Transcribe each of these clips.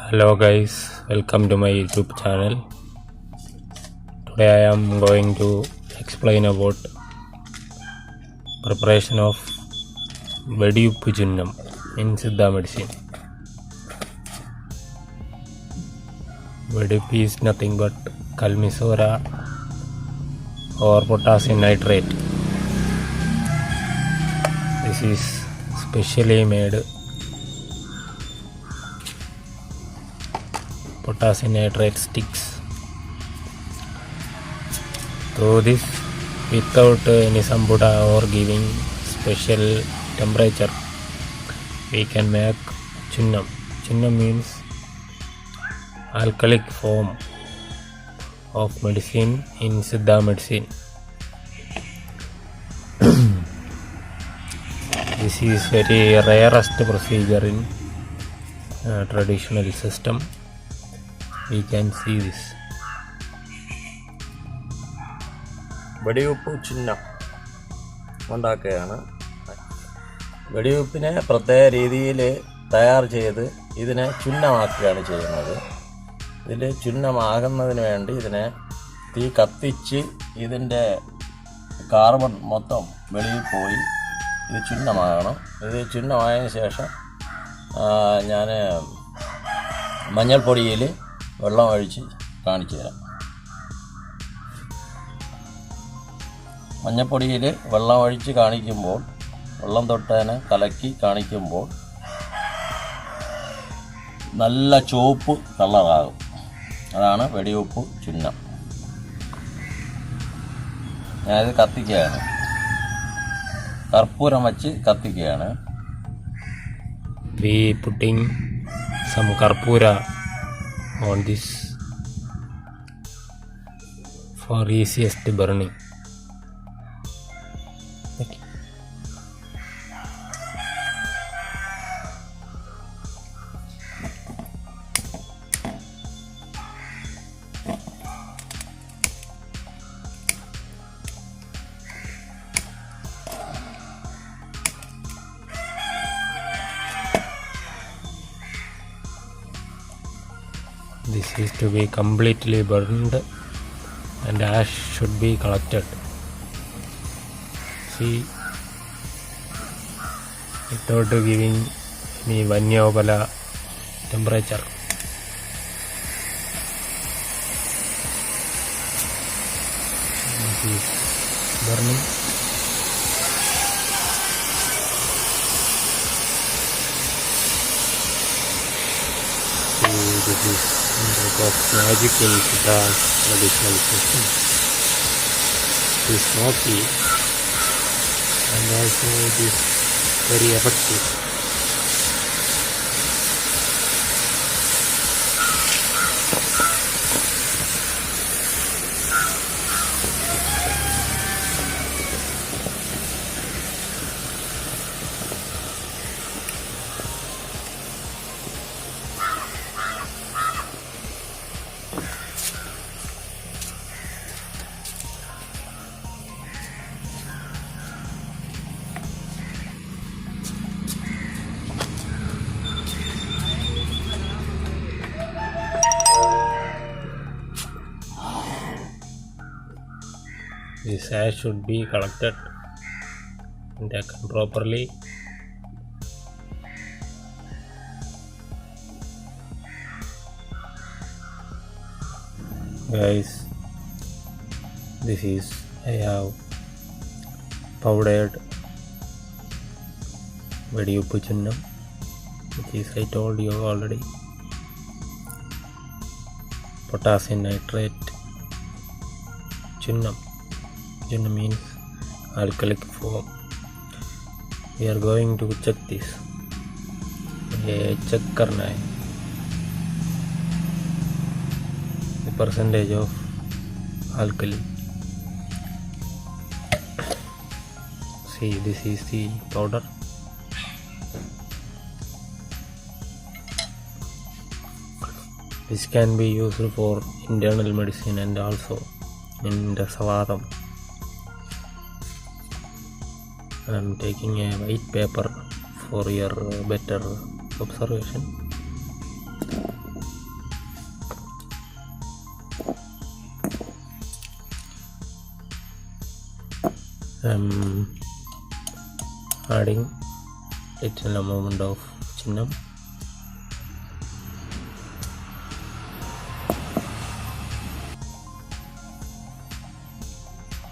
Hello guys, welcome to my YouTube channel. Today I am going to explain about preparation of Vediyuppu chunnam in siddha medicine. Vediyuppu is nothing but kalmishora or potassium nitrate. This is specially made potassium nitrate sticks. Through this, without any sambuda or giving special temperature, we can make chunnam. Chunnam means alkalic form of medicine in siddha medicine. This is very rarest procedure in traditional system. We can see this. വെടിയുപ്പ് ചുന്നം ഉണ്ടാക്കുകയാണ്. വെടിയുപ്പിനെ പ്രത്യേക രീതിയിൽ തയ്യാർ ചെയ്ത് ഇതിനെ ചുന്നമാക്കുകയാണ് ചെയ്യുന്നത്. ഇതിൽ ചുന്നമാകുന്നതിന് വേണ്ടി ഇതിനെ തീ കത്തിച്ച് ഇതിൻ്റെ കാർബൺ മൊത്തം വെളിയിൽ പോയി ഇത് ചുന്നമാകണം. ഇത് ചുന്നമായതിനു ശേഷം ഞാൻ മഞ്ഞൾപ്പൊടിയിൽ വെള്ളം ഒഴിച്ച് കാണിച്ചു തരാം. മഞ്ഞൾപ്പൊടിയിൽ വെള്ളം ഒഴിച്ച് കാണിക്കുമ്പോൾ വെള്ളം തൊട്ടതിനെ കലക്കി കാണിക്കുമ്പോൾ നല്ല ചുവപ്പ് കളറാകും. അതാണ് വെടിയുപ്പ് ചുന്നം. ഞാനിത് കത്തിക്കുകയാണ്, കർപ്പൂരം വച്ച് കത്തിക്കുകയാണ്. We putting some karpura on this for easiest burning. Okay. This is to be completely burned and ash should be collected. See, without giving any Vanyopala temperature. This is burning. See, this is type of magic in siddha traditional system. It is smoky and also it is very effective. This ash should be collected and taken properly. Guys, this is I have powdered Vediyuppu chunnam, which is I told you already. Potassium nitrate chunnam. Chunnam means alkalic form. We are going to check this. ये check करना है the percentage of alkali. See, this is the powder. This can be used for internal medicine and also in the vatham. I am taking a white paper for your better observation. I'm adding little amount of chunnam.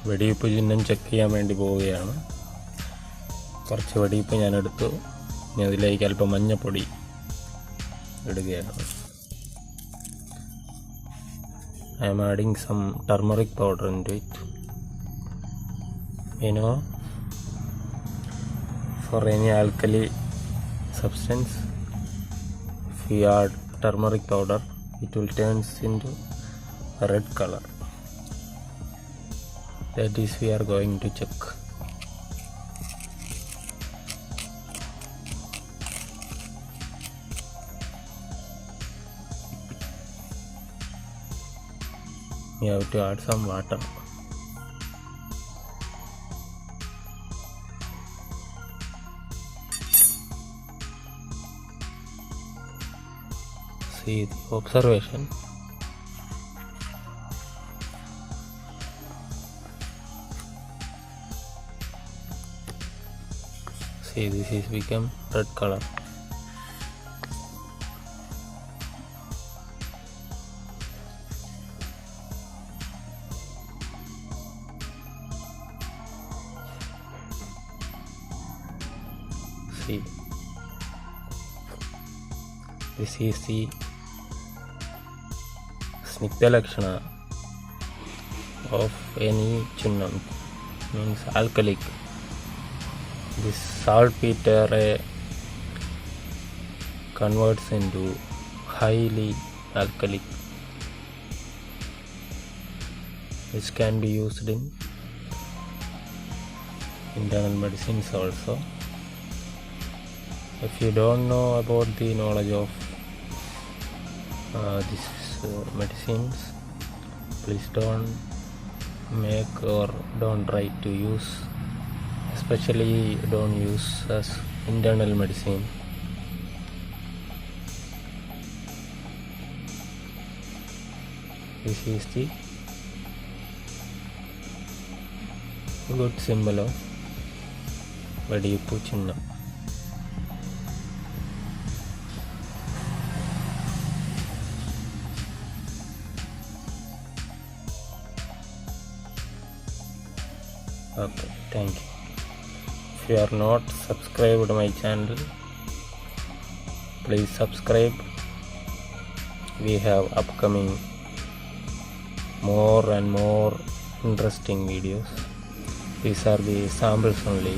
വെടിയുപ്പ് ചിഹ്നം check ചെയ്യാൻ വേണ്ടി പോവുകയാണ്. കുറച്ച് വെടിയുപ്പ് ഞാൻ എടുത്തു. ഇനി അതിലേക്ക് അല്പം മഞ്ഞപ്പൊടി ഇടുകയാണ്. I am adding some turmeric powder into it. For any alkali substance, if we add turmeric powder, it will turn into a red color. That is, we are going to check. We have to add some water. See the observation. See, this is become red color. See, this is the snigdha lakshana of any chunnam, means alkalic. This saltpeter converts into highly alkalic, which can be used in internal medicines also. If you don't know about the knowledge of these medicines, please don't make or don't try to use, especially don't use as internal medicine. This is the good symbol of Vediyuppu chunnam. Okay, thank you. If you are not subscribed to my channel, please subscribe. We have upcoming more and more interesting videos. These are the samples only.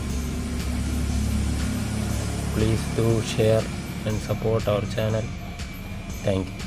Please do share and support our channel. Thank you.